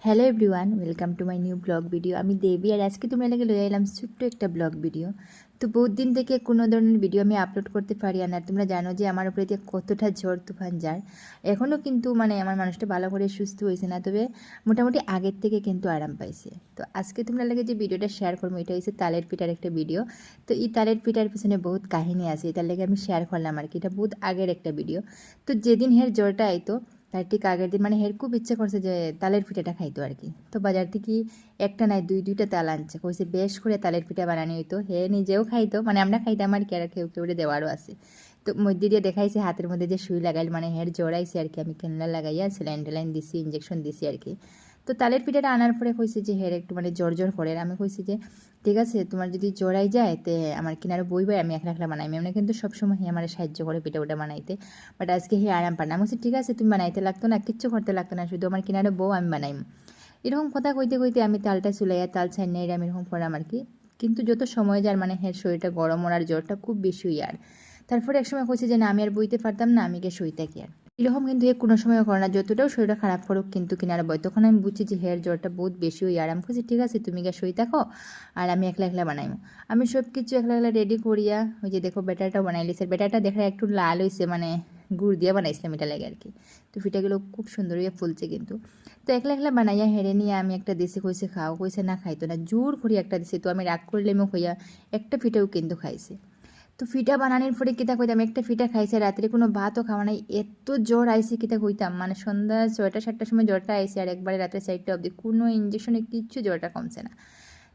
Hello everyone, welcome to my new blog video. আমি দেবী, আর আজকে তোমরা লাগে লয়ে এলাম ছোট্ট একটা ব্লগ ভিডিও। তো বহুত দিন থেকে কোনো ধরনের ভিডিও আমি আপলোড করতে পারি না। তোমরা জানো যে আমার উপরে দিয়ে কতটা ঝড় তুফান যায়। এখনও কিন্তু আমার মানুষটা ভালো করে সুস্থ হয়েছে না, তবে মোটামুটি আগের থেকে কিন্তু আরাম পাইছে। তো আজকে তোমরা লাগে যে ভিডিওটা শেয়ার করবো, এটা হচ্ছে তালের পিঠার একটা ভিডিও। তো এই তালের পিঠার পিছনে বহুত কাহিনী আছে, এটার লাগে আমি শেয়ার করলাম আর কি। এটা বহুত আগের একটা ভিডিও। তো যেদিন হের জ্বরটা আইতো তার ঠিক আগের দিন হের খুব ইচ্ছা করছে যে তালের পিঠাটা খাইতো আর কি। তো বাজার থেকে একটা নাই দুইটা তাল আনছে, কইছে বেশ করে তালের পিঠা বানানো হইতো। হে নিজেও খাইতো, আমরা খাইতাম আর কি, আর কেউ কেউ দেওয়ারও আছে। তো মধ্যে দিয়ে দেখাইছে হাতের মধ্যে যে সুই লাগাইল, হের জড়াইছে আর কি। আমি ক্যানলা লাগাইয়া স্যালাইন ট্যালাইন দিছি, ইঞ্জেকশন দিছি আর কি। তো তালের পিঠাটা আনার পরে কইছে যে হের একটু জ্বর জ্বর করে। আমি কইছি যে ঠিক আছে, তোমার যদি জড়াই যায় তে আমার কিনারে বইবে, আমি একলা একলা বানাই। আমি কিন্তু সবসময় আমার সাহায্য করে পিঠা ওটা বানাইতে, বাট আজকে আরাম পান না। আমি বলছি ঠিক আছে, তুমি বানাইতে লাগতো না, কিচ্ছু করতে লাগতো না, শুধু আমার কিনারে বউ, আমি বানাইম। এরকম কথা কইতে কইতে আমি তালটা চুলাইয়া তাল ছাই নেই আমি এরকম করাম আর কি। কিন্তু যত সময় যার হের শরীরটা গরম, ওনার জ্বরটা খুব বেশি হই আর। তারপরে একসময় কইছে যে না, আমি আর বইতে পারতাম না, আমি কে সইতে কি আর। এরকম কিন্তু কোনো সময় করে না, যতটাও শরীরটা খারাপ করুক কিন্তু কিনারে বই। তখন আমি বুঝছি যে হের জ্বরটা বহুত বেশি হই আর। আমি কইছি ঠিক আছে, তুমি কে সই থাকো, আর আমি একলা একলা বানাইম। আমি সব কিছু একলা একলা রেডি করিয়া, ওই যে দেখো ব্যাটারটা বানাই লিছে। ব্যাটারটা দেখা একটু লাল হয়েছে, গুড় দিয়ে বানাইছিলাম এটা লাগে আর কি। তো পিঠাগুলো খুব সুন্দর হয়ে ফুলছে কিন্তু। তো একলা একলা বানাইয়া হেরে নিয়ে আমি একটা দিছি, কইছে খাও, কইছে না খাইতো না, জোর করি একটা দিছি। তো আমি রাগ করলে মুখ হইয়া একটা পিঠাও কিন্তু খাইছে। তো ফিটা বানানোর পরে কিতা কইতাম, একটা ফিটা খাইছে, রাত্রে কোনো ভাতও খাওয়া নাই। এত জ্বর আইসি কিতা কইতাম, সন্ধ্যা 6টা-7টার সময় জ্বরটা আইসে, আর একবারে রাত্রে 4টা অবধি কোনো ইঞ্জেকশনে কিচ্ছু জ্বরটা কমছে না।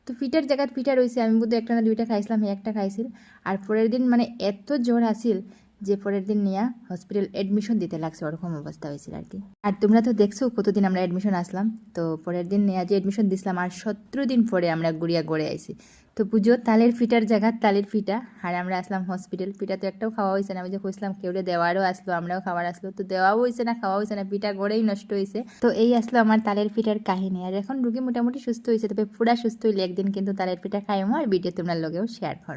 তো ফিটার জায়গায় ফিটা রয়েছে, আমি বোধহয় একটা না দুইটা খাইছিলাম, একটা খাইছিল। আর পরের দিন এত জ্বর আসিল যে পরের দিন নিয়ে হসপিটাল অ্যাডমিশন দিতে লাগছে, ওরকম অবস্থা হয়েছিল আর কি। আর তোমরা তো দেখছো কতদিন আমরা অ্যাডমিশন আসলাম। তো পরের দিন নিয়ে যে অ্যাডমিশন দিছিলাম, আর 17 দিন পরে আমরা গুড়িয়া গড়ে আইছি। তো পুজো তালের ফিটার জায়গা তালের ফিটা, আর আমরা আসলাম হসপিটাল। পিঠা তো একটাও খাওয়া হয়েছে না, আমি যে কইছিলাম কেউরে দেওয়ারও আসলো, আমরাও খাওয়ার আসলো, তো দেওয়াও হয়েছে না, খাওয়া হয়েছে না, পিঠা গড়েই নষ্ট হয়েছে। তো এই আসলো আমার তালের পিঠার কাহিনী। আর এখন রুগী মোটামুটি সুস্থ হয়েছে, তবে পুরা সুস্থ হইলে একদিন কিন্তু তালের পিঠা খাইমো, আর ভিডিও তোমরা লগেও শেয়ার করো।